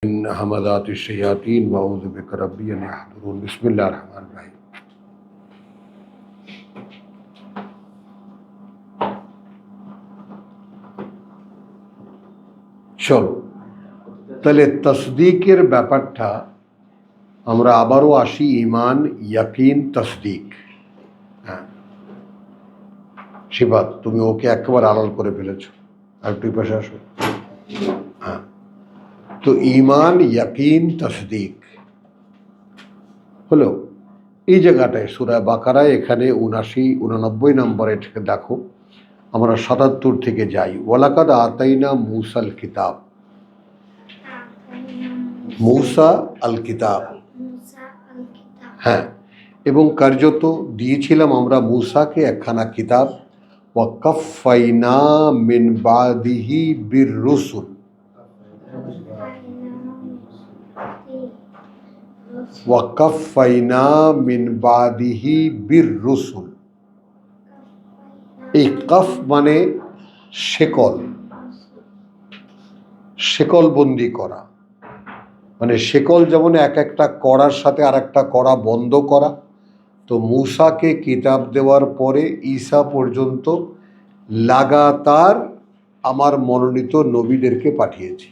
من همزات الشياطين وأعوذ بك ربي أن يحضرون بسم الله الرحمن الرحيم চলো তাহলে তসদিকের ব্যাপারটা আমরা আবারও আসি ঈমান ইয়াকিন তসদিক। হ্যাঁ শিবাত তুমি ওকে একেবারে আড়াল করে ফেলেছো, আর একটু পাশে আসো। হ্যাঁ তো ঈমান ইয়াকিন তসদিক হলো এই জায়গাটায় সূরা বাকারায় এখানে 79 নম্বরে দেখো, আমরা 77 থেকে যাই। ওয়ালাকাদ আতাইনা মূসাল কিতাব, মূসা আল কিতাব, হ্যাঁ এবং কার্যত দিয়েছিলাম আমরা মূসাকে একখানা কিতাব। ওয়াকাফাইনা মিন বাদিহি বির রুসুল, ওয়াকাফাইনা মিন বাদিহি বির রুসুল। এই কফ মানে শেকল, শেকল বন্দি করা, মানে শেকল যেমন এক একটা কড়ার সাথে আর একটা কড়া বন্ধ করা। তো মূসাকে কিতাব দেওয়ার পরে ঈসা পর্যন্ত লাগাতার আমার মনোনীত নবীদেরকে পাঠিয়েছি।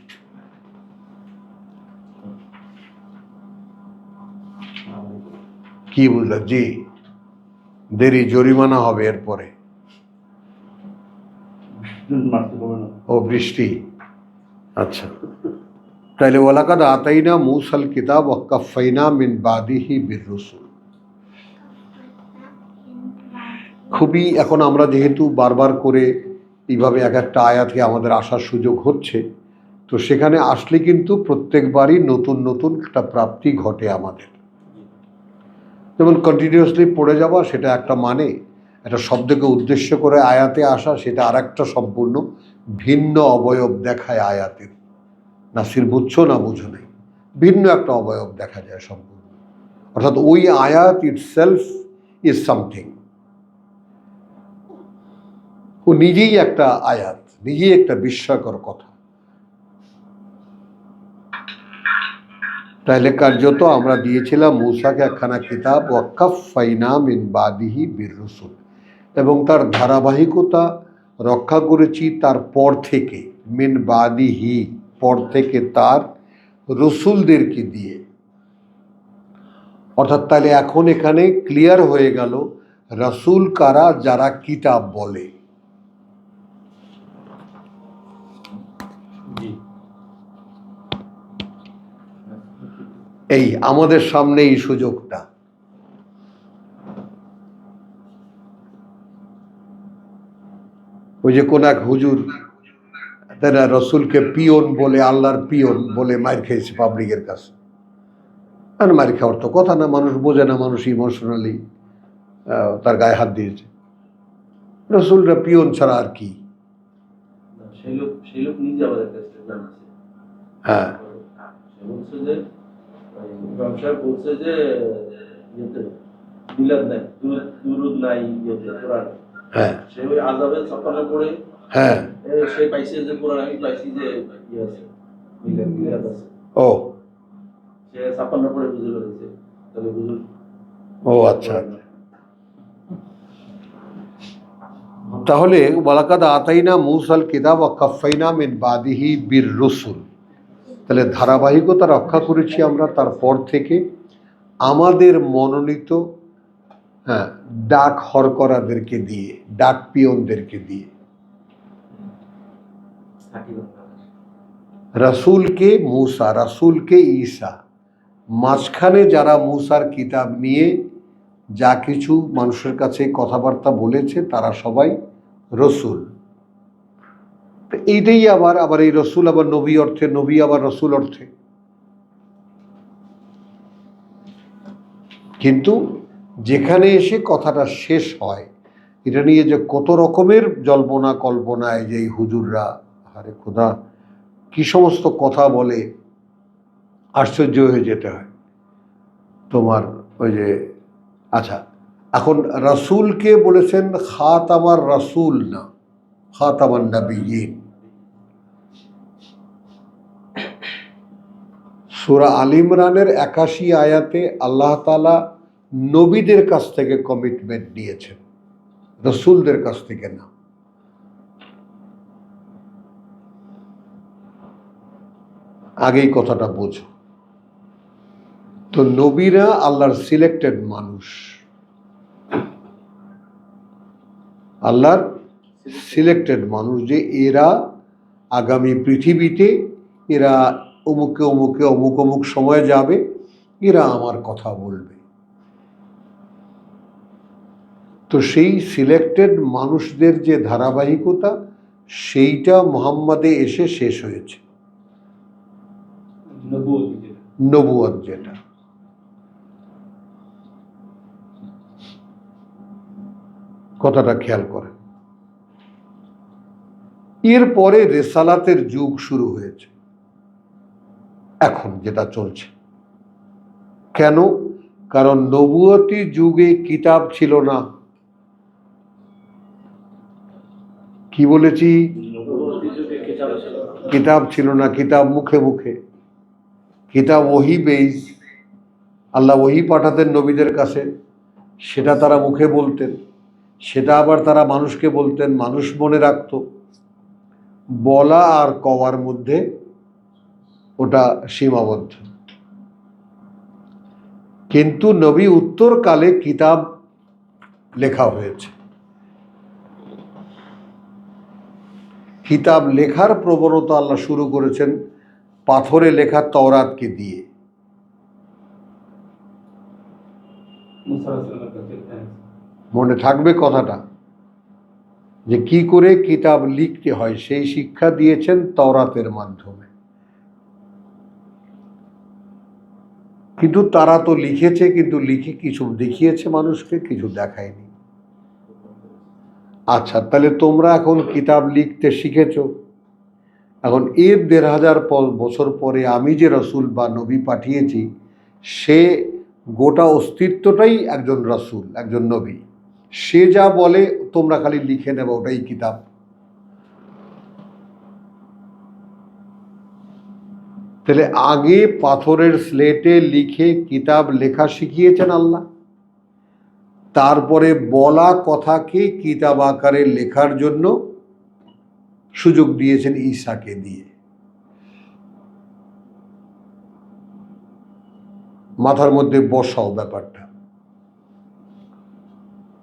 কি বুঝলেন? জি দেরি জরিমানা হবে এরপরে। ও বৃষ্টি, আচ্ছা তাইলে ওয়ালাকাদ আতাইনা মূসাল কিতাব ওয়াকাফাইনা মিন বাদিহি বির রুসুল। খুবই এখন আমরা যেহেতু বারবার করে এইভাবে এক একটা আয়াতকে আমাদের আসার সুযোগ হচ্ছে, তো সেখানে আসলে কিন্তু প্রত্যেকবারই নতুন নতুন একটা প্রাপ্তি ঘটে আমাদের। যেমন কন্টিনিউয়াসলি পড়ে যাওয়া সেটা একটা মানে, একটা শব্দকে উদ্দেশ্য করে আয়াতে আসা সেটা আর একটা সম্পূর্ণ ভিন্ন অবয়ব দেখায় আয়াতের। নাসির বুঝছো না বুঝো নাই, ভিন্ন একটা অবয়ব দেখা যায় সম্পূর্ণ। অর্থাৎ ওই আয়াত ইটসেলফ ইজ সামথিং, ও নিজেই একটা আয়াত, নিজেই একটা বিস্ময়কর কথা। তাহলে কার্যত আমরা দিয়েছিলাম মূসাকে একখানা কিতাব ওয়াকাফাইনা মিন বাদিহি বির রুসুল, এবং তার ধারাবাহিকতা রক্ষা করেছি তার পর থেকে, মিন বাদিহি পর থেকে তার রসুলদেরকে দিয়ে। অর্থাৎ তাহলে এখন এখানে ক্লিয়ার হয়ে গেল রাসূল কারা, যারা কিতাব বলে। এই আমাদের সামনে এই সুযোগটা। ওই যে কোন এক হুজুর তারা রসুলকে পিয়ন বলে, আল্লাহর পিয়ন বলে মার খেয়েছে পাবলিকের কাছে। আর মার খাওয়ার তো কথা না, মানুষ বোঝে না, মানুষ ইমোশনালি তার গায়ে হাত দিয়েছে। রসুলরা পিয়ন ছাড়া আর কি? হ্যাঁ বলছে যে মিলাদ নাই, দুরূদ নাই কোরআন। হ্যাঁ সে ওই আযাবে ছাপানো পড়ে, হ্যাঁ সে পাইছে যে কোরআন আমি পাইছি যে কি আছে, মিলাদ আছে। ও সে ছাপানো পড়ে বুঝে ফেলেছে, তাহলে বুঝুন। ও আচ্ছা, তাহলে ওয়ালাকাদ আতাইনা মূসাল কিতাব ওয়াকাফাইনা মিন বাদিহি বির রুসুল, তাহলে ধারাবাহিকতা রক্ষা করেছি আমরা তার পর থেকে আমাদের মনোনীত, হ্যাঁ ডাক হরকরাদেরকে দিয়ে, ডাক পিয়নদেরকে দিয়ে। রাসূলকে মূসা, রাসূলকে ঈসা, মাঝখানে যারা মূসার কিতাব নিয়ে যা কিছু মানুষের কাছে কথাবার্তা বলেছে তারা সবাই রসুল। এইটাই আবার এই রসুল আবার নবী অর্থে, নবী আবার রসুল অর্থে। কিন্তু যেখানে এসে কথাটা শেষ হয়, এটা নিয়ে যে কত রকমের জল্পনা কল্পনায় যে এই হুজুররা, আরে খোদা কি সমস্ত কথা বলে, আশ্চর্য হয়ে যেতে হয় তোমার। ওই যে আচ্ছা, এখন রাসূলকে বলেছেন খাতামার রাসূল, না খাতামান নবিয়্যিন। সূরা আল ইমরানের ৮১ আয়াতে আল্লাহ তাআলা নবীদের কাছ থেকে কমিটমেন্ট নিয়েছেন, রাসূলদের কাছ থেকে না। আগেই কথাটা বোঝো। তো নবীরা আল্লাহর সিলেক্টেড মানুষ, আল্লাহর সিলেক্টেড মানুষ, যে এরা আগামী পৃথিবীতে এরা অমুকে অমুকে অমুক অমুক সময়ে যাবে, এরা আমার কথা বলবে। তো সেই সিলেক্টেড মানুষদের যে ধারাবাহিকতা, সেইটা মুহাম্মাদে এসে শেষ হয়েছে, নবুয়ত যেটা। কথাটা খেয়াল করেন। এরপরে রেসালাতের যুগ শুরু হয়েছে, এখন যেটা চলছে। কেন? কারণ নবুয়তি যুগে কিতাব ছিল না। কি বলেছি? কিতাব ছিল না, কিতাব মুখে মুখে, কিতাব ওহী বেইজ। আল্লাহ ওহী পাঠাতেন নবীদের কাছে, সেটা তারা মুখে বলতেন, সেটা আবার তারা মানুষকে বলতেন, মানুষ মনে রাখত। বলা আর কওয়ার মধ্যে ওটা সীমাবদ্ধ। কিন্তু নবী উত্তরকালে কিতাব লেখা হয়েছে। কিতাব লেখার প্রবণতা আল্লাহ শুরু করেছেন পাথরে লেখা তাওরাতকে দিয়ে। মনে থাকবে কথাটা, যে কি করে কিতাব লিখতে হয় সেই শিক্ষা দিয়েছেন তাওরাতের মাধ্যমে। কিন্তু তারা তো লিখেছে, কিন্তু লিখে কিছু দেখিয়েছে মানুষকে, কিছু দেখায়নি। আচ্ছা, তাহলে তোমরা এখন কিতাব লিখতে শিখেছ, এখন এর ১৫০০ বছর পরে আমি যে রাসূল বা নবী পাঠিয়েছি, সে গোটা অস্তিত্বটাই একজন রাসূল, একজন নবী। সে যা বলে তোমরা খালি লিখে নেবে, ওটাই কিতাব। তাহলে আগে পাথরের স্লেটে লিখে কিতাব লেখা শিখিয়েছেন আল্লাহ, তারপরে বলা কথাকে কিতাব আকারে লেখার জন্য সুযোগ দিয়েছেন ঈসাকে দিয়ে। মাথার মধ্যে বসাও ব্যাপারটা।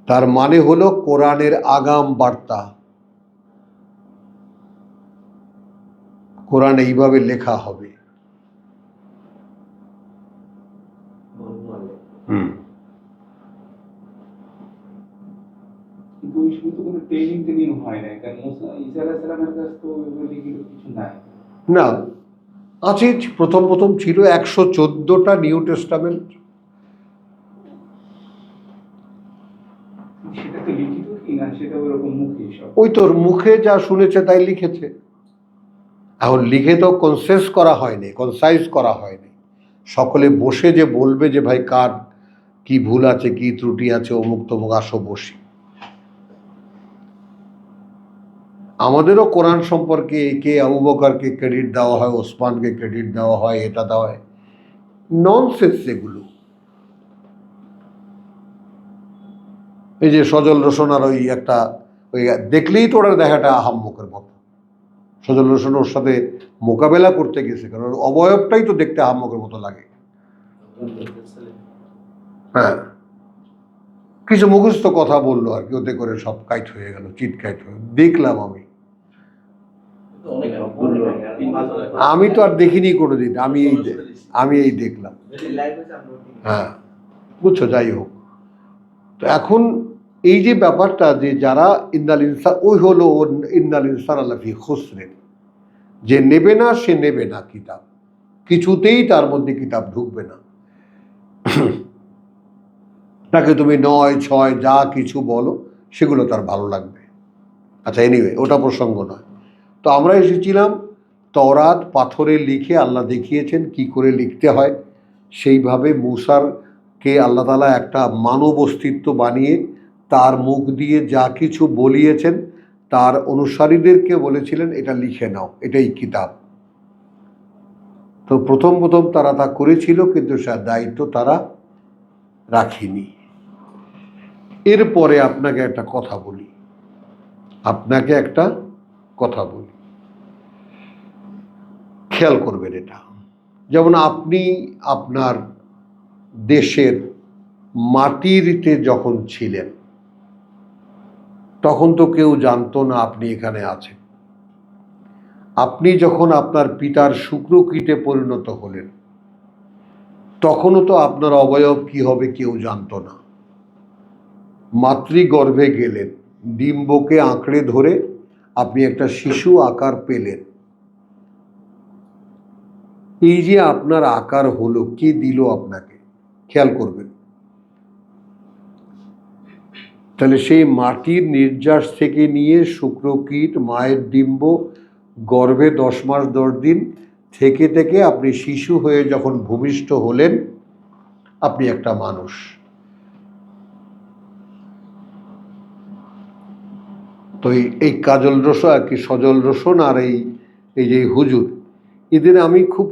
তার মানে হলো কোরআনের আগাম বার্তা, কোরআন এইভাবে লেখা হবে। না, আছে, প্রথম প্রথম ছিল ১১৪টা নিউ টেস্টামেন্ট। ওই তোর মুখে যা শুনেছে তাই লিখেছে। এখন লিখে তো কনসেস করা হয়নি, কনসাইজ করা হয়নি। সকলে বসে যে বলবে যে ভাই কার কি ভুল আছে, কি ত্রুটি আছে, অমুক তমুক, আসো বসি। আমাদেরও কোরআন সম্পর্কে একে আবু বকরকে ক্রেডিট দেওয়া হয়, ওসমানকে ক্রেডিট দেওয়া হয়, এটা দেওয়া হয়, ননসেন্স এগুলো। এই যে সজল রোশনার ওই একটা, ওই দেখলেই তো ওরা দেখাটা আহাম্মকের মতো। সজল রোশন ওর সাথে মোকাবেলা করতে গেছে, কারণ অবয়বটাই তো দেখতে আহাম্মকের মতো লাগে। হ্যাঁ, কিছু মুখস্থ কথা বললো আর কি, ওতে করে সব কাইট হয়ে গেল, চিট কাইট হয়ে দেখলাম। আমি তো আর দেখিনি কোনোদিন, আমি এই দেখলাম। হ্যাঁ, বুঝছো, যাই হোক। তো এখন এই যে ব্যাপারটা, যে যারা ইন্নাল ইনসান, ওই হলো ইন্নাল ইনসান লাফি খুসরিন, যে নেবে না সে নেবে না কিতাব, কিছুতেই তার মধ্যে কিতাব ঢুকবে না। তাকে তুমি ৯, ৬ যা কিছু বলো সেগুলো তার ভালো লাগবে। আচ্ছা, এনিওয়ে, ওটা প্রসঙ্গ নয়। তো আমরা এসেছিলাম তাওরাত পাথরে লিখে আল্লাহ দেখিয়েছেন কি করে লিখতে হয়। সেইভাবে মূসাকে আল্লাহ তাআলা একটা মানব অস্তিত্ব বানিয়ে তার মুখ দিয়ে যা কিছু বলিয়েছেন, তার অনুসারীদেরকে বলেছিলেন এটা লিখে নাও, এটাই কিতাব। তো প্রথম প্রথম তারা তা করেছিল, কিন্তু সে দায়িত্ব তারা রাখেনি। এরপরে আপনাকে একটা কথা বলি, খেয়াল করবেন এটা। যেমন আপনি আপনার দেশের মাটিতে যখন ছিলেন, তখন তো কেউ জানতো না আপনি এখানে আছেন। আপনি যখন আপনার পিতার শুক্রকীটে পরিণত হলেন, তখনও তো আপনার অবয়ব কি হবে কেউ জানতো না। মাতৃগর্ভে গেলেন, ডিম্বকে আঁকড়ে ধরে আপনি একটা শিশু আকার পেলেন। এই যে আপনার আকার হলো, কে দিল আপনাকে? খেয়াল করবেন। তাহলে সেই মাটির নির্যাস থেকে নিয়ে শুক্রকীট, মায়ের ডিম্ব, গর্ভে 10 মাস 10 দিন থেকে থেকে আপনি শিশু হয়ে যখন ভূমিষ্ঠ হলেন, আপনি একটা মানুষ। তো এই কাজল রোশন আর কি, সজল রোশন আর এই যে হুজুর, এদের আমি খুব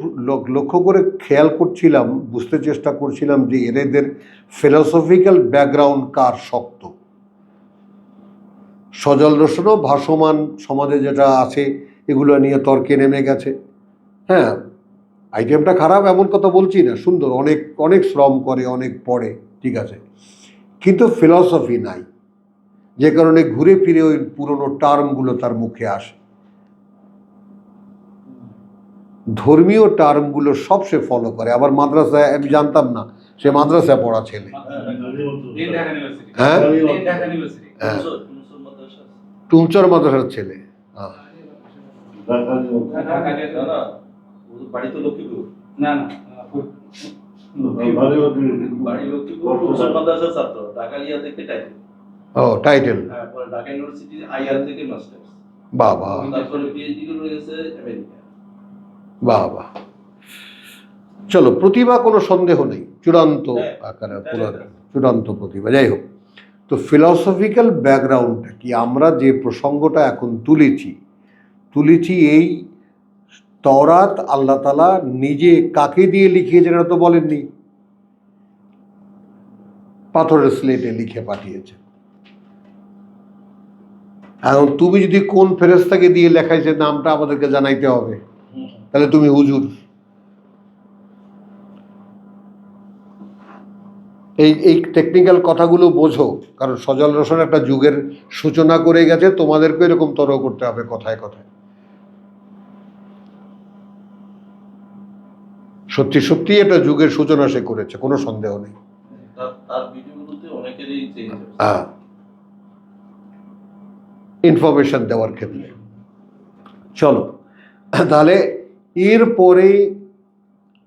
লক্ষ্য করে খেয়াল করছিলাম, বুঝতে চেষ্টা করছিলাম যে এদের ফিলসফিক্যাল ব্যাকগ্রাউন্ড কার শক্ত। সজল রোশনও ভাসমান সমাজে যেটা আছে এগুলো নিয়ে তর্কে নেমে গেছে। হ্যাঁ, আইটেমটা খারাপ এমন কথা বলছি না, সুন্দর, অনেক অনেক শ্রম করে, অনেক পড়ে, ঠিক আছে, কিন্তু ফিলসফি নাই, যে কারণে ঘুরে ফিরে ওই পুরনো টার্মগুলো তার মুখে আসে। ধর্মীয় টার্মগুলো সব সে ফলো করে। আবার মাদ্রাসায়, আমি জানতাম না সে মাদ্রাসায় পড়া ছেলে। হ্যাঁ, টুমচর মাদ্রাসার ছেলে। ও, টাইটেল। বাবা, বাবা, চলো, প্রতিভা কোনো সন্দেহ নেই, চূড়ান্ত আকারে চূড়ান্ত প্রতিভা। যাই হোক, তো ফিলসফিক্যাল ব্যাকগ্রাউন্ডটা কি? আমরা যে প্রসঙ্গটা এখন তুলেছি এই তওরাত আল্লাহ তাআলা নিজে কাকে দিয়ে লিখিয়েছেন এটা তো বলেননি, পাথরের স্লেটে লিখে পাঠিয়েছে। এখন তুমি যদি কোন ফেরেশতাকে দিয়ে লেখাইছে নামটা আমাদেরকে জানাইতে হবে, তাহলে তুমি হুজুর। এই টেকনিক্যাল কথাগুলো বোঝো, কারণ সজল রোশন একটা যুগের সূচনা করে গেছে, তোমাদেরকে এরকম তর্ক করতে হবে কথায় কথায়। সত্যি সত্যি এটা যুগের সূচনা সে করেছে, কোনো সন্দেহ নেই। হ্যাঁ, ইনফরমেশন দেওয়ার ক্ষেত্রে। চলো, তাহলে এরপরে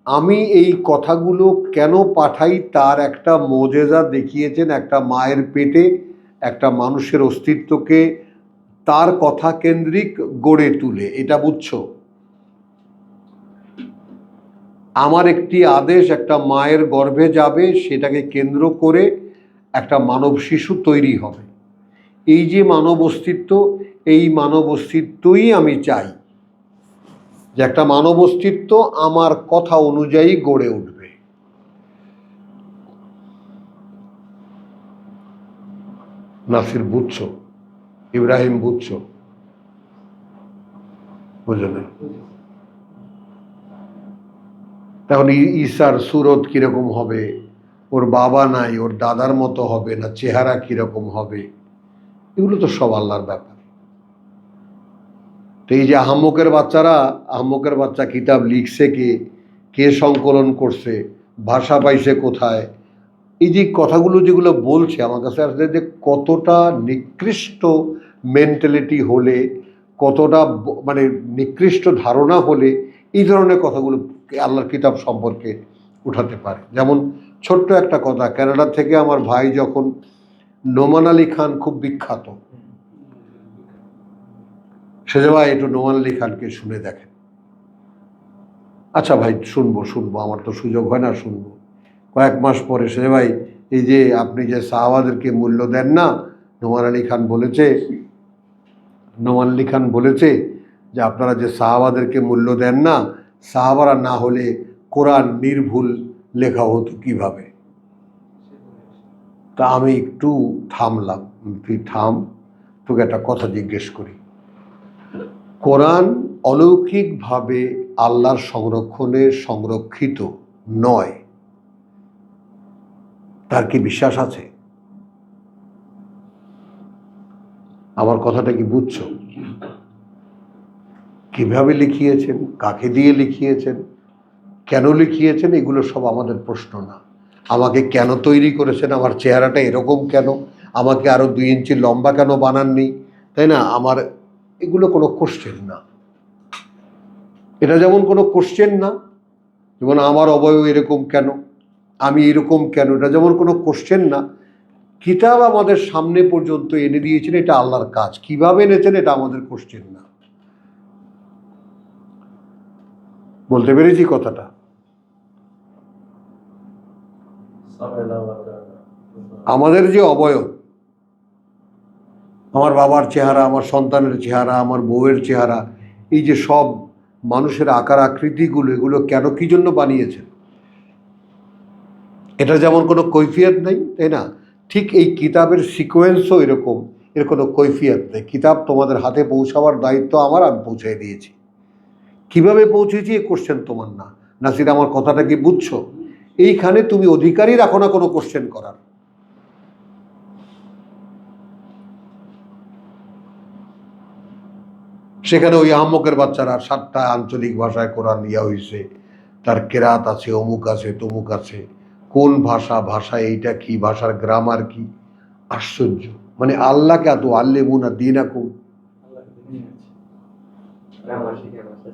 আমি এই কথাগুলো কেন পাঠাই তার একটা মোজেজা দেখিয়েছেন। একটা মায়ের পেটে একটা মানুষের অস্তিত্বকে তার কথা কেন্দ্রিক গড়ে তুলে, এটা বুঝছো? আমার একটি আদেশ একটা মায়ের গর্ভে যাবে, সেটাকে কেন্দ্র করে একটা মানব শিশু তৈরি হবে। এই যে মানব অস্তিত্ব, এই মানব অস্তিত্বই আমি চাই যে একটা মানব অস্তিত্ব আমার কথা অনুযায়ী গড়ে উঠবে। নাসির বুঝছো? ইব্রাহিম বুঝছো? বুঝো না? তখন ঈসার সুরত কিরকম হবে, ওর বাবা নাই, ওর দাদার মতো হবে না, চেহারা কিরকম হবে, এগুলো তো সব আল্লাহর ব্যাপার। তো এই যে আহম্মকের বাচ্চা কিতাব লিখছে কে সংকলন করছে, ভাষা পাইছে কোথায়, এই যে কথাগুলো যেগুলো বলছে আমার কাছে আসলে যে কতটা নিকৃষ্ট মেন্টালিটি হলে, কতটা মানে নিকৃষ্ট ধারণা হলে এই ধরনের কথাগুলো আল্লাহর কিতাব সম্পর্কে উঠাতে পারে। যেমন ছোট্ট একটা কথা, কানাডা থেকে আমার ভাই যখন, নোমান আলী খান খুব বিখ্যাত, সেজে ভাই একটু নোমান আলী খানকে শুনে দেখেন। আচ্ছা ভাই, শুনবো, আমার তো সুযোগ হয় না, শুনবো। কয়েক মাস পরে সেজে ভাই, এই যে আপনি যে সাহাবাদেরকে মূল্য দেন না, নোমান আলী খান বলেছে যে আপনারা যে সাহাবাদেরকে মূল্য দেন না, সাহাবারা না হলে কোরআন নির্ভুল লেখা হতো কিভাবে? তা আমি একটু থামলাম। তুই থাম, তোকে একটা কথা জিজ্ঞেস করি। কোরআন অলৌকিকভাবে আল্লাহর সংরক্ষণে সংরক্ষিত নয়, তার কি বিশ্বাস আছে? আমার কথাটা কি বুঝছো? কিভাবে লিখিয়েছেন, কাকে দিয়ে লিখিয়েছেন, কেন লিখিয়েছেন, এগুলো সব আমাদের প্রশ্ন না। আমাকে কেন তৈরি করেছেন, আমার চেহারাটা এরকম কেন, আমাকে আরো 2 ইঞ্চি লম্বা কেন বানাননি, তাই না? আমার এগুলো কোনো কোশ্চেন না। এটা যেমন কোনো কোশ্চেন না, যেমন আমার অবয়ব এরকম কেন, আমি এরকম কেন, এটা যেমন কোনো কোশ্চেন না। কিতাব আমাদের সামনে পর্যন্ত এনে দিয়েছেন, এটা আল্লাহর কাজ। কিভাবে এনেছেন এটা আমাদের কোশ্চেন না। বলতে পেরেছি কথাটা? আমাদের যে অবয়ব, আমার বাবার চেহারা, আমার সন্তানের চেহারা, আমার বউয়ের চেহারা, এই যে সব মানুষের আকার আকৃতিগুলো, এগুলো কেন কি জন্য বানিয়েছেন? এটা যেমন কোনো কৈফিয়ত নেই, তাই না? ঠিক এই কিতাবের সিকোয়েন্সও এরকম, এর কোনো কৈফিয়ত নেই। কিতাব তোমাদের হাতে পৌঁছাবার দায়িত্ব আমার, আমি পৌঁছে দিয়েছি। কিভাবে পৌঁছেছি এ কোশ্চেন তোমার না। নাসির, আমার কথাটা কি বুঝছো? এইখানে তুমি অধিকারই রাখো না কোনো কোশ্চেন করার। সেখানে ওই আহম্মকের বাচ্চারা 7টা আঞ্চলিক ভাষায় কোরআন ইয়া হয়েছে, তার কেরাত আছে, অমুক আছে, তমুক আছে, কোন ভাষা, ভাষা এইটা কি, ভাষার গ্রামার কি। আশ্চর্য! মানে আল্লাহকে এত আল্লেমুনা দীনাকুম,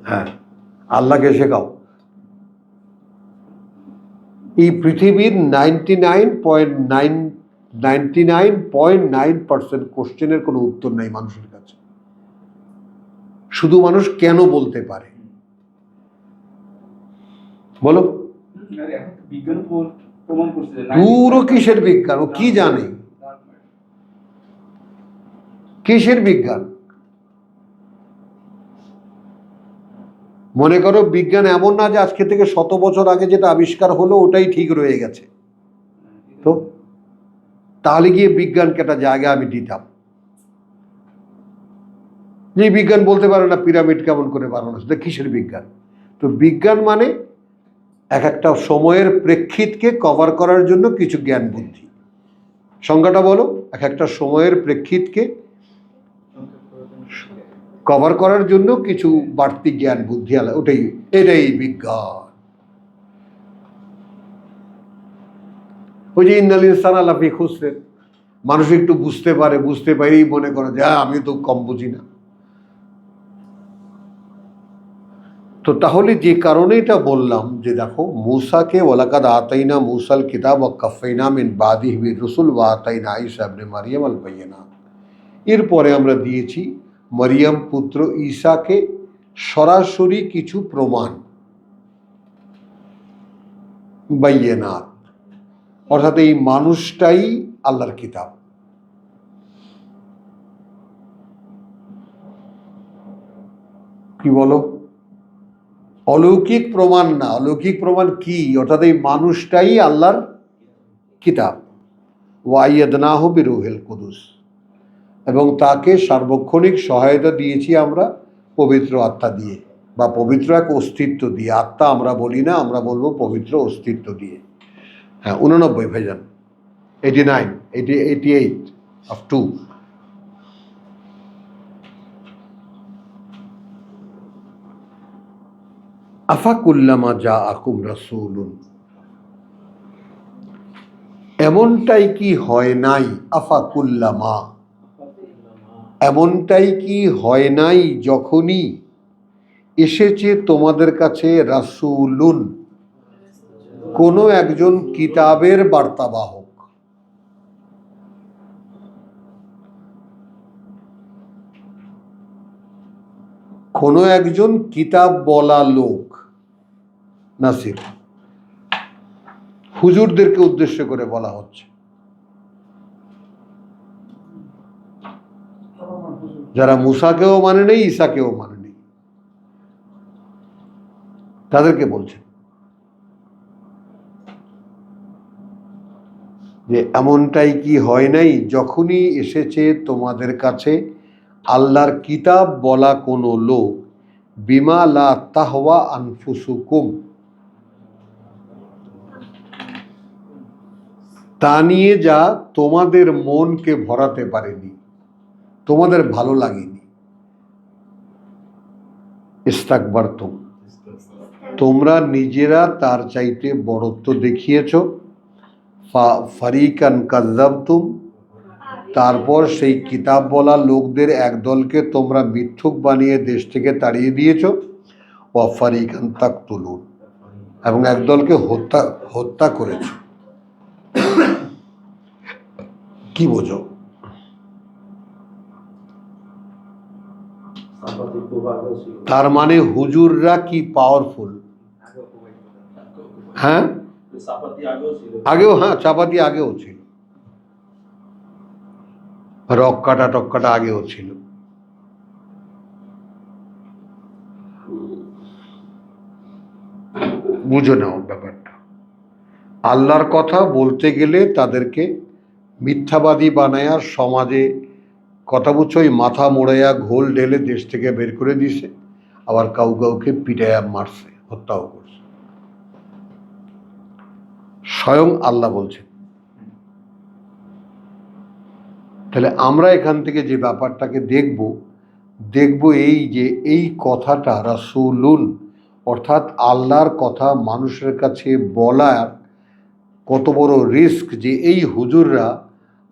হ্যাঁ, আল্লাহকে শেখাও। এই পৃথিবীর 99.9% কোশ্চেনের কোনো উত্তর নাই মানুষের কাছে। শুধু মানুষ কেন বলতে পারে। বলো, পুরো কিসের বিজ্ঞান? ও কি জানে? কিসের বিজ্ঞান? মনে করো বিজ্ঞান এমন না যে আজকে থেকে 100 বছর আগে যেটা আবিষ্কার হলো ওটাই ঠিক রয়ে গেছে। তো তাহলে গিয়ে বিজ্ঞানকে একটা জায়গা আমি দিতাম। যে বিজ্ঞান বলতে পারে না পিরামিড কেমন করে বানানো, সেটা কিসের বিজ্ঞান? তো বিজ্ঞান মানে এক একটা সময়ের প্রেক্ষিতকে কভার করার জন্য কিছু জ্ঞান বুদ্ধি। সংজ্ঞাটা বলো, এক একটা সময়ের প্রেক্ষিতকে কভার করার জন্য কিছু বাড়তি জ্ঞান বুদ্ধি আলা, এটাই বিজ্ঞান। ওই যে ইন্নাল ইনসানা লাফি খুসরিন, মানুষ একটু বুঝতে পারে, বুঝতে পারেই মনে করে যে আমি তো কম বুঝি না। তো তাহলে যে কারণে এটা বললাম যে দেখো, মূসাকে ওয়ালাকাদ আতাইনা মূসাল কিতাব ওয়া কাফাইনা মিন বাদিহি বিররুসুল ওয়া আতাইনা ঈসা ইবনে মারইয়াম আল বাইয়িনাত। এরপরে আমরা দিয়েছি মরিয়ম পুত্র ঈসাকে সরাসরি কিছু প্রমাণ, বাইয়িনাত, অর্থাৎ এই মানুষটাই আল্লাহর কিতাব। কি বলো? অলৌকিক প্রমাণ না। অলৌকিক প্রমাণ কি? অর্থাৎ এই মানুষটাই আল্লাহর কিতাব। ওয়াইয়াদনাহু বিরূহিল কুদুস, এবং তাকে সার্বক্ষণিক সহায়তা দিয়েছি আমরা পবিত্র আত্মা দিয়ে, বা পবিত্র এক অস্তিত্ব দিয়ে। আত্মা আমরা বলি না, আমরা বলবো পবিত্র অস্তিত্ব দিয়ে। হ্যাঁ, 89 ভাইজান, 89, 88 অফ 2। আফাকুল্লামা জাআকুম রাসূলুন, এমনটাই কি হয় নাই? আফাকুল্লামা, এমনটাই কি হয় নাই যখনই এসেছে তোমাদের কাছে রাসূলুন, কোনো একজন কিতাবের বার্তাবাহক। কোনো একজন কিতাব বলা লোক। নাসির, হুজুরদেরকে উদ্দেশ্য করে বলা হচ্ছে, যারা মুসাকেও মানে নেই, ঈসাকেও মানে নেই। তাদেরকে বলছেন যে এমনটাই কি হয় নাই যখনই এসেছে তোমাদের কাছে আল্লাহর কিতাব বলা কোনো লোক বিমা লা তাহওয়া আনফুসুকুম, তা নিয়ে যা তোমাদের মনকে ভরাতে পারেনি, তোমাদের ভালো লাগেনি। ইস্তাকবারতুম, তোমরা নিজেরা তার চাইতে বড়ত্ব দেখিয়েছ। ফারিকান কাযযাবতুম, তারপর সেই কিতাব বলা লোকদের একদলকে তোমরা মিথ্যুক বানিয়ে দেশ থেকে তাড়িয়ে দিয়েছ। ওয়া ফারিকান তাকতুলুন, এবং একদলকে হত্যা করেছ। কি বোঝো? তার মানে হুজুররা কি পাওয়ারফুল? হ্যাঁ, আগেও, হ্যাঁ চাপাতি আগেও ছিল, রক কাটা টক কাটা আগেও ছিল। বুঝে নাও ব্যাপারটা। আল্লাহর কথা বলতে গেলে তাদেরকে মিথ্যাবাদী বানায়া সমাজে, কথা বুঝছো, ওই মাথা মোড়াইয়া ঘোল ঢেলে দেশ থেকে বের করে দিছে, আবার কাউকে পিটাইয়া মারছে, হত্যাও করছে। স্বয়ং আল্লাহ বলছেন। তাহলে আমরা এখান থেকে যে ব্যাপারটাকে দেখব এই যে এই কথাটা রাসূলুন, অর্থাৎ আল্লাহর কথা মানুষের কাছে বলার কত বড় রিস্ক, যে এই হুজুররা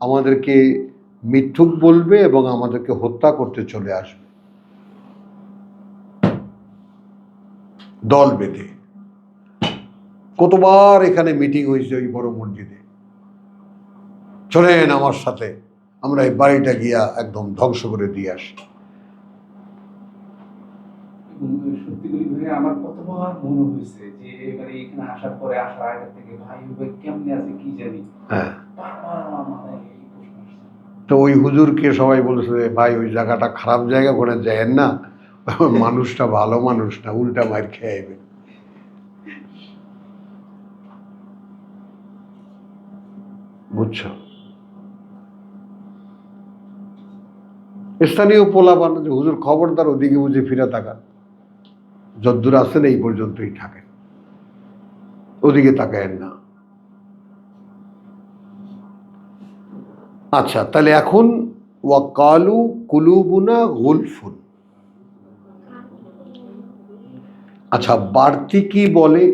আমাদেরকে মিথ্যুক বলবে এবং আমাদেরকে হত্যা করতে চলে আসবে দল বেঁধে। কতবার এখানে মিটিং হয়েছে ওই বড় মসজিদে, চলেন আমার সাথে, আমরা এই বাড়িটা গিয়া একদম ধ্বংস করে দিয়ে আসি। আমার কতবার মনে হয়েছে যে এবারে এখানে আসার পরে আসার আগে থেকে ভাই কেমনে আছে কি জানি, হ্যাঁ, মানে এই প্রশ্ন আসছে। তো ওই হুজুরকে সবাই বলেছে ভাই ওই জায়গাটা খারাপ জায়গা, ওখানে যায়েন না, মানুষটা ভালো মানুষ না, উল্টা মার খেয়ে আইবে। বুঝছো? স্থানীয় পোলা বানাচ্ছে হুজুর, খবরদার ওদিকে বুঝে ফিরে তাকান, যদ্দূর আসেন এই পর্যন্তই থাকেন, ওদিকে তাকায়েন না। আচ্ছা, তাহলে এখন ওয়াকালু কুলুবুনা গুলফুন। আচ্ছা, বাড়তি কি বলে?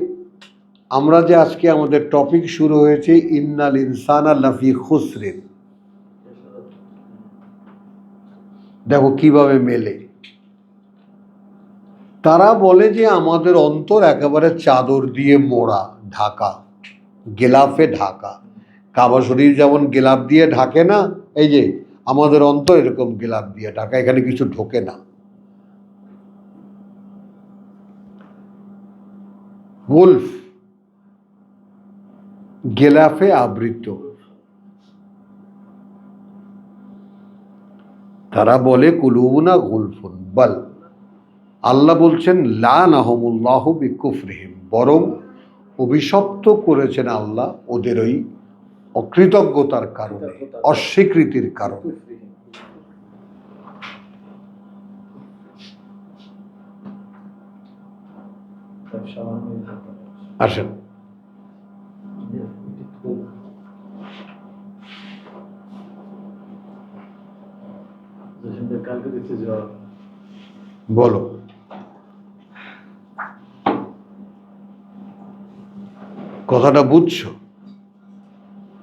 আমরা যে আজকে আমাদের টপিক শুরু হয়েছে ইন্নাল ইনসানা লাফি খুসরিন, দেখো কিভাবে মেলে। তারা বলে যে আমাদের অন্তর একেবারে চাদর দিয়ে মোড়া, ঢাকা, গেলাফে ঢাকা। কাবা শরীফ যেমন গেলাফ দিয়ে ঢাকে না, এই যে আমাদের অন্তর এরকম গেলাফ দিয়ে ঢাকা, এখানে কিছু ঢোকে না। গুলফ, গেলাফে আবৃত। তারা বলে কুলুবুনা গুলফুন বল, আল্লাহ বলছেন লা নাহমুল্লাহু বিকুফরিহিম, বরং অভিশপ্ত করেছেন আল্লাহ ওদের ওই অকৃতজ্ঞতার কারণে, অস্বীকৃতির কারণে। আসেন, বলো। কথাটা বুঝছো?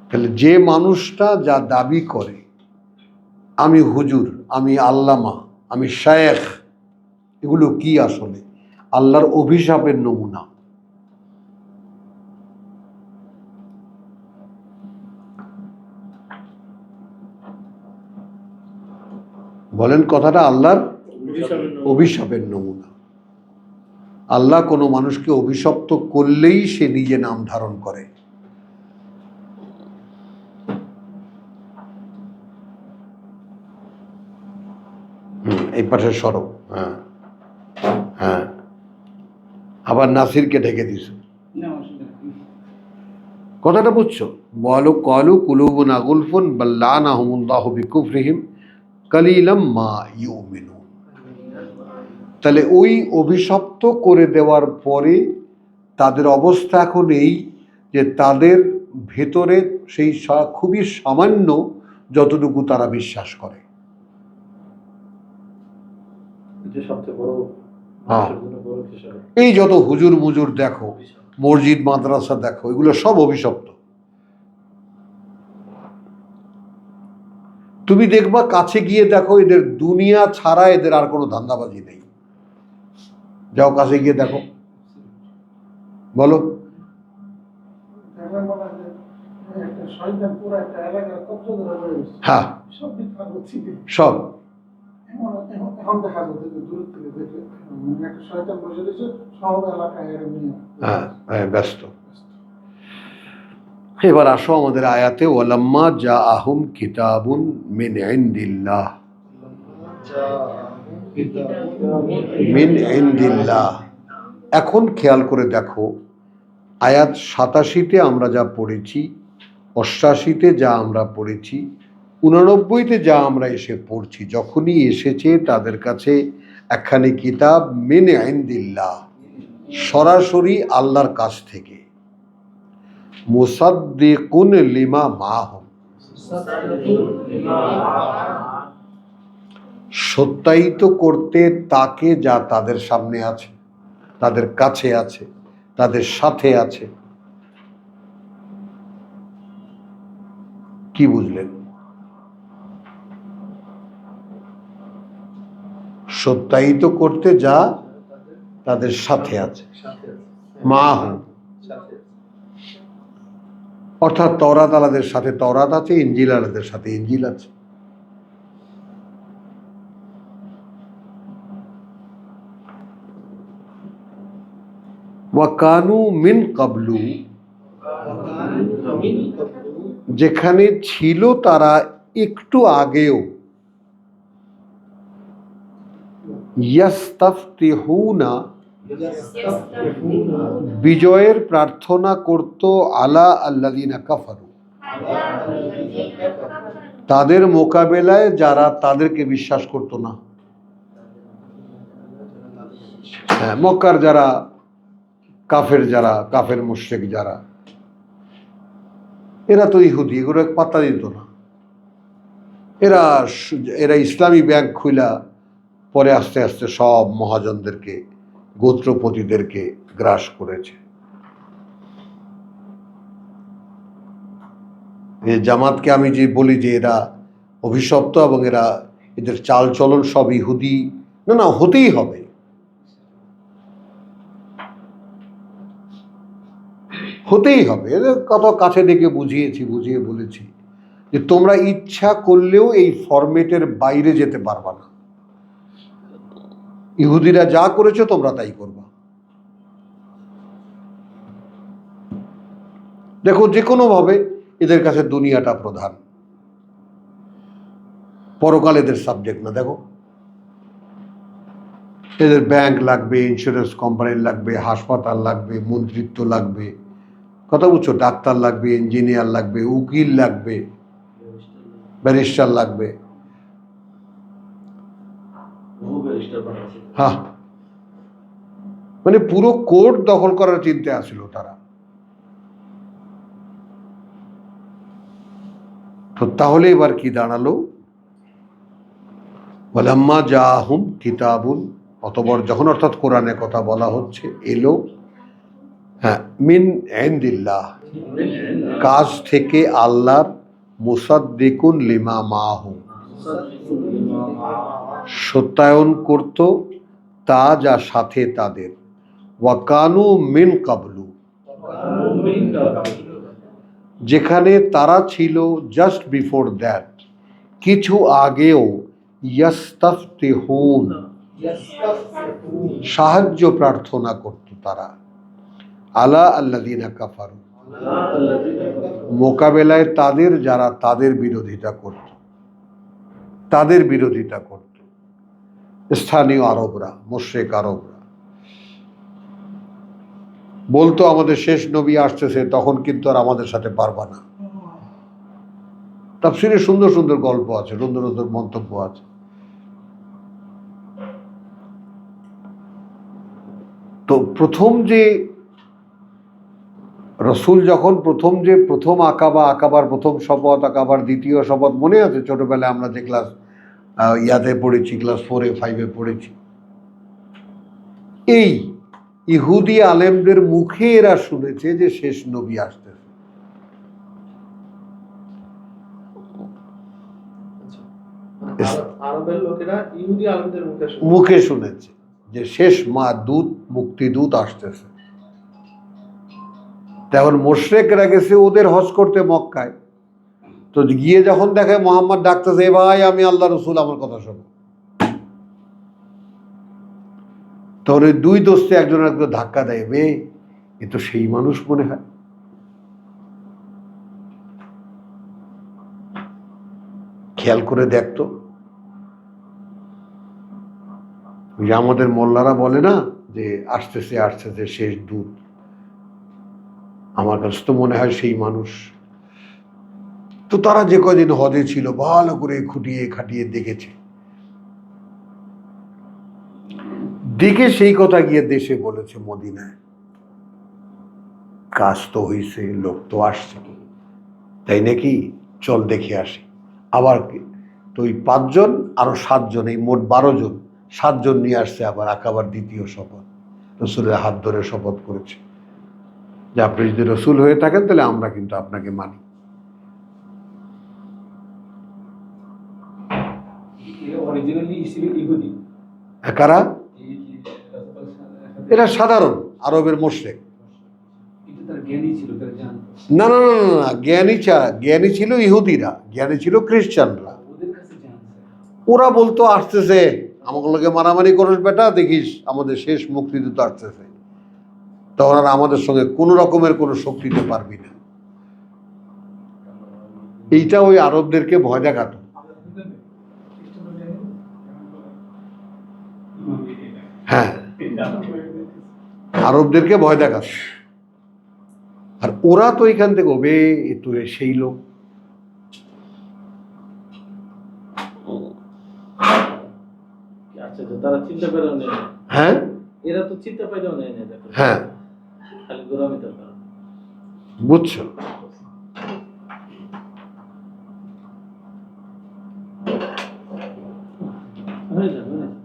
তাহলে যে মানুষটা যা দাবি করে আমি হুজুর, আমি আল্লামা, আমি শায়েখ, এগুলো কি আসলে? আল্লাহর অভিশাপের নমুনা। বলেন কথাটা আল্লাহর অভিশাপের নমুনা। আল্লাহ কোনো মানুষকে অভিশপ্ত করলেই সে নিজে নাম ধারণ করে। এই পাশে সরব, হ্যাঁ হ্যাঁ, আবার আবার নাসিরকে ঢেকে দিস। না অসুবিধা নেই। কথাটা বুঝছো? বলো কলু কুলুবুনা গুলফুন বাল্লানাহুমুল্লাহু বিকুফরিহিম কালিলাম মা ইউমিনুন। তাহলে ওই অভিশপ্ত করে দেওয়ার পরে তাদের অবস্থা এখন এই যে তাদের ভেতরে সেই খুবই সামান্য যতটুকু তারা বিশ্বাস করে। এটা সবচেয়ে বড় হ্যাঁ। মানুষের জন্য বড় খেসারত। এই যত হুজুর মুজুর দেখো, মসজিদ মাদ্রাসা দেখো, এগুলো সব অভিশপ্ত। তুমি দেখবা কাছে গিয়ে দেখো, এদের দুনিয়া ছাড়া এদের আর কোনো ধান্দাবাজি নেই। যাও কাছে গিয়ে দেখো, বলো। হ্যাঁ, সব হ্যাঁ হ্যাঁ ব্যস্ত। এবার আসো আমাদের আয়াতে, ওয়ালাম্মা জা আহুম কিতাবুন মিন ইনদিল্লাহ, মিন ইনদিল্লাহ। এখন খেয়াল করে দেখো, আয়াত 87-তে আমরা যা পড়েছি, 88-তে যা আমরা পড়েছি, 89-তে যা আমরা এসে পড়ছি, যখনই এসেছে তাদের কাছে একখানি কিতাব মিন ইনদিল্লাহ, সরাসরি আল্লাহর কাছ থেকে, মুসাদ্দিকুন লিমা মাহুম, সত্যায়িত করতে তাকে যা তাদের সামনে আছে, তাদের কাছে আছে, তাদের সাথে আছে। কি বুঝলেন? সত্যায়িত করতে যা তাদের সাথে আছে, মাহুম, অর্থাৎ তওরাত আলাদের সাথে তওরাত আছে, ইনজিল আলাদের সাথে ইনজিল আছে। ওয়াকানু মিন কাবলু, যেখানে ছিল তারা একটু আগেও, ইয়াস্তাফতিহুনা, বিজয়ের প্রার্থনা করত, আলা আল্লাযিনা কাফারু, তাদের মোকাবেলায় যারা তাদেরকে বিশ্বাস করত না। হ্যাঁ, মক্কার যারা কাফের, যারা কাফের মুশরিক যারা, এরা তো ইহুদি, এগুলো পাত্তা দিত না। এরা ইসলামী ব্যাংক খুইলা পরে আস্তে আস্তে সব মহাজনদেরকে, গোত্রপতিদেরকে গ্রাস করেছে। এই জামাতকে আমি যে বলি যে এরা অভিশপ্ত এবং এদের চাল চলন সব ইহুদি, না হতেই হবে। হতেই হবে। এদের কত কাছে ডেকে বুঝিয়ে বলেছি যে তোমরা ইচ্ছা করলেও এই ফরম্যাটের বাইরে যেতে পারবা না। ইহুদিরা যা করেছে তোমরা তাই করবা। দেখো, যে কোনো ভাবে এদের কাছে দুনিয়াটা প্রধান, পরকাল এদের সাবজেক্ট না। দেখো, এদের ব্যাংক লাগবে, ইন্স্যুরেন্স কোম্পানি লাগবে, হাসপাতাল লাগবে, মন্ত্রিত্ব লাগবে, কথা বুঝছো, ডাক্তার লাগবে, ইঞ্জিনিয়ার লাগবে, উকিল লাগবে, ব্যারিস্টার লাগবে। হ্যাঁ, মানে পুরো কোর্ট দখল করার চিন্তা আসছিল তারা। তো তাহলে এবার কি দাঁড়ালো? ওয়ালাম্মা জাআহুম কিতাবুন, অতঃপর যখন, অর্থাৎ কোরআনের কথা বলা হচ্ছে, এলো, হ্যাঁ, মিন ইনদিল্লাহ, কাজ থেকে আল্লাহর, মুসাদ্দিকুন লিমা মাহুম, সত্যায়ন করত তা যা সাথে তাদের, ওয়াকানু মিন কাবলু, যেখানে তারা ছিল জাস্ট বিফোর দ্যাট, কিছু আগেও, ইয়াস্তাফতিহুন, সাহায্য প্রার্থনা করত তারা, আলা আল্লাযিনা কাফারু, মোকাবেলায় তাদের যারা তাদের বিরোধিতা করত, স্থানীয় আরবরা, মুশরিক আরবরা। বলতো আমাদের শেষ নবী আসতেছে, তখন কিন্তু আর আমাদের সাথে পারবা না। তাফসীরে সুন্দর সুন্দর গল্প আছে, সুন্দর সুন্দর মন্তব্য আছে। তো প্রথম যে রসুল যখন প্রথম আকাবার প্রথম শপথ, আকাবার দ্বিতীয় শপথ, মনে আছে ছোটবেলায় আমরা যে ক্লাস ইয়াতে পড়েছি, ক্লাস 4-5 পড়েছি। এই ইহুদি আলেমদের মুখে এরা শুনেছে যে শেষ নবী আসতেছে। আরবের লোকেরা ইহুদি আলেমদের মুখে শুনেছে যে শেষ মুক্তিদূত আসতেছে। তখন মুশরিকরা গেছে ওদের হজ করতে মক্কায়, তো গিয়ে যখন দেখে মোহাম্মদ ডাকতেছে, এ ভাই আমি আল্লাহ রসুল, আমার কথা শোনো। তখন ওই দুই দোস্তে একজন ধাক্কা দেয়, এ তো সেই মানুষ মনে হয়। খেয়াল করে দেখতো, যে আমাদের মোল্লারা বলে না যে আসতেছে আসতেছে শেষ দূত, আমার কাছে তো মনে হয় সেই মানুষ। তো তারা যে কদিন হজে ছিল ভালো করে খুঁটিয়ে খাটিয়ে দেখেছে, দেখে সেই কথা গিয়ে দেশে বলেছে, মদিনায় কাজ তো হইছে, লোক তো আসছে, তাই নাকি, চল দেখে আসি। আবার তো ওই 5 জন আরো 7 জন, এই মোট 12 জন, 7 জন নিয়ে আসছে আবার আকাবার দ্বিতীয় শপথ। রসুলের হাত ধরে শপথ করেছে যে আপনি যদি রসুল হয়ে থাকেন তাহলে আমরা কিন্তু আপনাকে মানি। অরিজিনালি ইহুদি, কারা? এরা সাধারণ আরবের মুশরিক। কিন্তু তার জ্ঞানী ছিল, তারা জানতো। না না না না, জ্ঞানী ছিল ইহুদিরা, জ্ঞানী ছিল খ্রিস্টানরা। ওদের কাছে জানছে। ওরা বলতো আসতেছে, আমাকে লোকে মারামারি করিস বেটা, দেখিস আমাদের শেষ মুক্তিদূত আসতেছে, তখন আর আমাদের সঙ্গে কোনো রকমের কোনো শক্তি দিতে পারবি না। এইটা ওই আরবদেরকে ভয় দেখাতো। হ্যাঁ, আরবদেরকে ভয় দেখাতো। আর ওরা তো এখান থেকে হবে, এ তো সেই লোক। আচ্ছা, তারা চিন্তা করেও নেই। হ্যাঁ, এরা তো চিন্তা পাইলেও নেই না, দেখো। হ্যাঁ, খালি গোলামি তো করে। বুঝছো? হয়ে যাবে, হয়ে যাবে।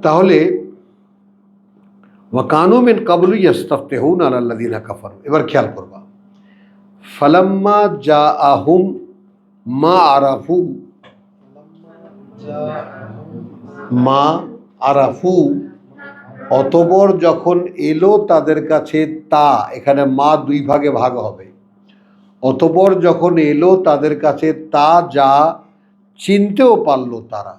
তাহলে ওয়াকানু মিন ক্বাবলু ইস্তাফতিহুনা আলাল্লাযিনা কাফারু। এবার খেয়াল করবা, ফালাম্মা জাআহুম মা আরাফু, মা আরাফু, অতঃপর যখন এলো তাদের কাছে তা, এখানে মা 2 ভাগে ভাগ হবে। অতঃপর যখন এলো তাদের কাছে তা, যা চিনতেও পারলো তারা।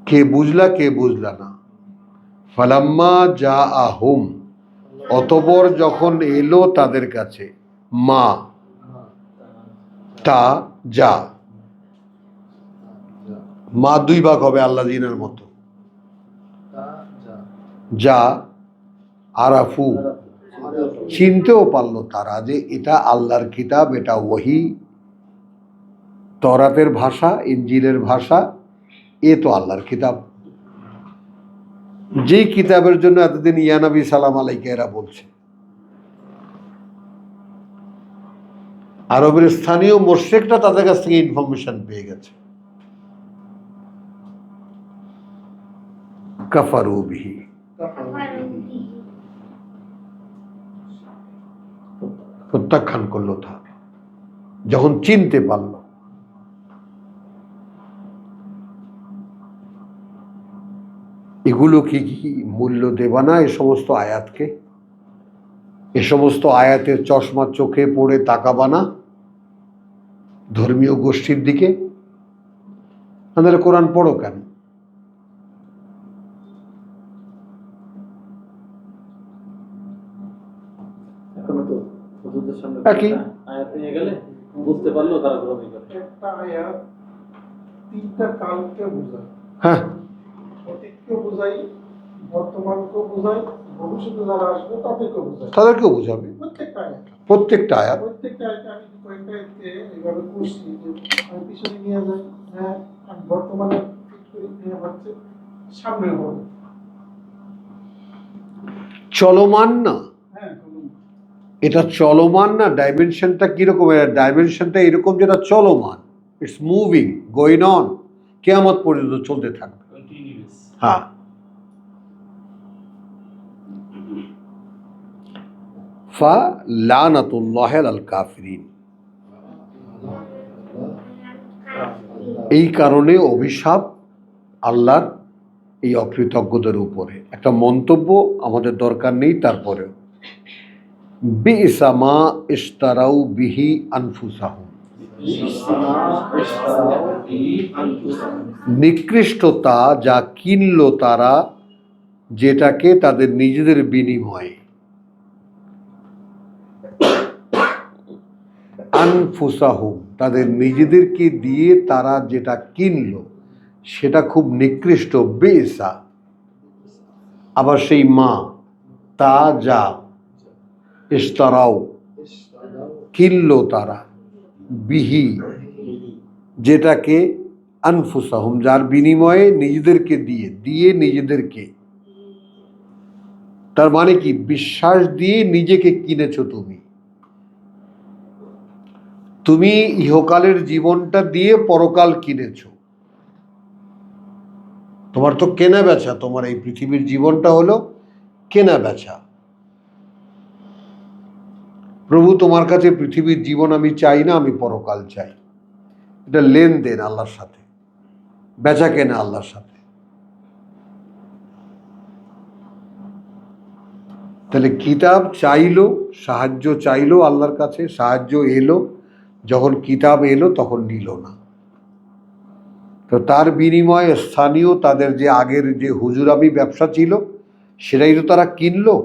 কে বুঝলা কে বুঝলা না? ফালাম্মা জাআহুম, অতঃপর যখন এলো তাদের কাছে, মা তা যা, মা 2 ভাগ হবে আল্লাহ দিনের মতো। যা আরাফু, চিনতেও পারলো তারা যে এটা আল্লাহর কিতাব, এটা ওহী, তরাতের ভাষা, ইনজিলের ভাষা, এ তো আল্লাহর কিতাব। যেই কিতাবের জন্য এতদিন ইয়া নবী সালাম আলাইকা এরা বলছে, আরবের স্থানীয় মুশরিকরা তাদের কাছ থেকে ইনফরমেশন পেয়ে গেছে। কাফারু বিহি, প্রত্যাখ্যান করলো তা, যখন চিনতে পারলো। এগুলো কি মূল্য দেবা না এ সমস্ত আয়াতকে? এ সমস্ত আয়াতের চশমা চোখে পড়ে তাকাবা না ধর্মীয় গোষ্ঠীর দিকে? তাহলে কোরআন পড়ো কেন? এখনো তো হুজুরদের সামনে একই। আয়াত নিয়ে গেলে বুঝতে পারলেও তারা গ্রহণ করে। একটা আয়াত তিনটা কালকে বোঝায়, হ্যাঁ, অতীতকেও বোঝাই, বর্তমানকেও বোঝাই, ভবিষ্যতে যারা আসবে তাদেরকেও বোঝায়। তাদেরকেও বোঝাবে প্রত্যেকটা আয়াত, প্রত্যেকটা আয়াত। প্রত্যেকটা আয়াতে আমি কয়েকটা আয়াতকে এইভাবে করছি যে আমি পিছনে নিয়ে যাই, হ্যাঁ আমি বর্তমানে ঠিক করে নিয়ে যাচ্ছে, সামনে হবে। চলমান না, হ্যাঁ বলুন। এটা চলমান না। ডাইমেনশনটা কিরকম? ডাইমেনশনটা এরকম যেটা চলমান, ইটস মুভিং, গোয়িং অন, কিয়ামত পর্যন্ত চলতে থাকবে। কন্টিনিউয়াস। হ্যাঁ, ফা লানাতুল্লাহ আলাল কাফিরিন। এই কারণে অভিশাপ আল্লাহর এই অকৃতজ্ঞদের উপরে। একটা মন্তব্য আমাদের দরকার নেই, তারপরেও বিইসা মা ইশতারাউ বিহি আনফুসাহুম, নিকৃষ্টতা যা কিনল তারা, যেটাকে তাদের নিজেদের বিনিময়ে, আনফুসাহুম তাদের নিজেদেরকে দিয়ে তারা যেটা কিনল সেটা খুব নিকৃষ্ট। বিইসা, আবার সেই মা, তা যা, ইশতারাউ কিনল তারা, বিহি যেটাকে, আনফুসাহুম যার বিনিময়ে নিজেদেরকে দিয়ে, দিয়ে নিজেদেরকে। তার মানে কি? বিশ্বাস দিয়ে নিজেকে কিনেছো তুমি। তুমি ইহকালের জীবনটা দিয়ে পরকাল কিনেছো। তোমার তো কেনা বেচা, তোমার এই পৃথিবীর জীবনটা হলো কেনা বেচা। প্রভু তোমার কাছে পৃথিবীর জীবন আমি চাই না, আমি পরকাল চাই। এটা লেনদেন আল্লাহর সাথে, বেচা কেনা আল্লাহর সাথে। তাহলে কিতাব চাইলো, সাহায্য চাইলো আল্লাহর কাছে, সাহায্য এলো, যখন কিতাব এলো তখন নিল না। তো তার বিনিময়ে স্থানীয় তাদের যে আগের যে হুজুরামি ব্যবসা ছিল সেটাই তো তারা কিনলো।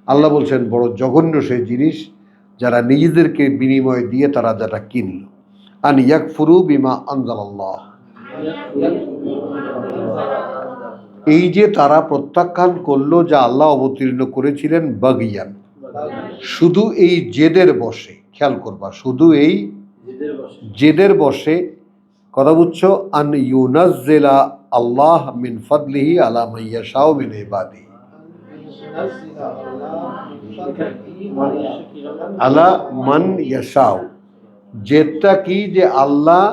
আল্লাহ বলছেন বড় জঘন্য সেই জিনিস যারা নিজেদেরকে বিনিময় দিয়ে তারা যেটা কিনল। আন ইয়াকফুরু বিমা আনজালাল্লাহ, এই যে তারা প্রত্যাখ্যান করলো যা আল্লাহ অবতীর্ণ করেছিলেন, বাগিয়ান, শুধু এই জেদের বসে। খেয়াল করবা, শুধু এই জেদের বসে। কথা বুঝছো? আন ইউনাজ্জিলা আল্লাহ মিন ফাদলিহি আলা মান ইয়াশাউ মিন ইবাদিহি, আলা মান ইয়াশাউ, যেটা কি যে আল্লাহ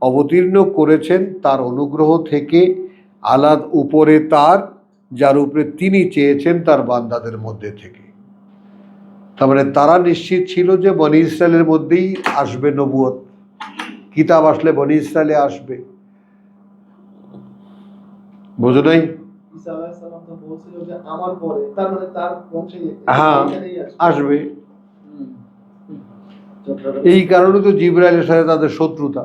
অবতীর্ণ করেছেন তার অনুগ্রহ থেকে, আলাদ উপরে তার, যার উপরে তিনি চেয়েছেন তার বান্দাদের মধ্যে থেকে। তার মানে তারা নিশ্চিত ছিল যে বনি ইসরায়েলের মধ্যেই আসবে নবুয়ত, কিতাব আসলে বনি ইসরায়েলে আসবে। বোঝো নাই? ঈসা আলাইহিস সালাম তো বলছিল যে আমার পরে, তার মানে তার বংশেই হ্যাঁ, আসবে। এই কারণে তো জিবরাইলের সাথে তাদের শত্রুতা।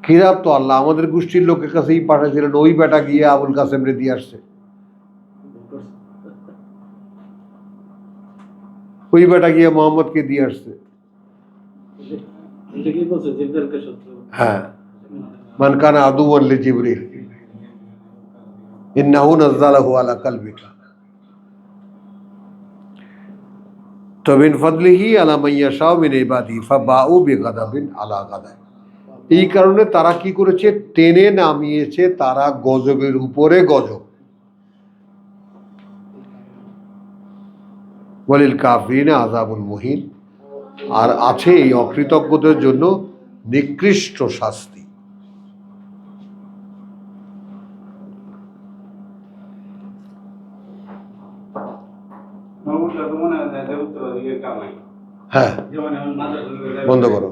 কিতাব তো আল্লাহ আমাদের গোষ্ঠীর লোকের কাছেই পাঠাইছিলেন, ওই বেটা গিয়ে আবুল কাসেমরে দিয়ে আসছে। ওই বেটা গিয়ে মোহাম্মদকে দিয়ে আসছে। হ্যাঁ, মান কানা আদুওয়ান লিজিবরিল ইন্নাহু নাযালাহু আলা কলবিকা মিন ফাদলিহি আলা মান ইয়াশাউ মিন ইবাদিহি ফাবাউ বিগাদাবিন আলা গাদাব। এই কারণে তারা কি করেছে? টেনে নামিয়েছে তারা গজবের উপরে গজব। ওয়ালিল কাফিরিনা আযাবুন মুহিন, আর আছে এই অকৃতজ্ঞদের জন্য নিকৃষ্ট শাস্তি। হ্যাঁ, বন্ধ করো।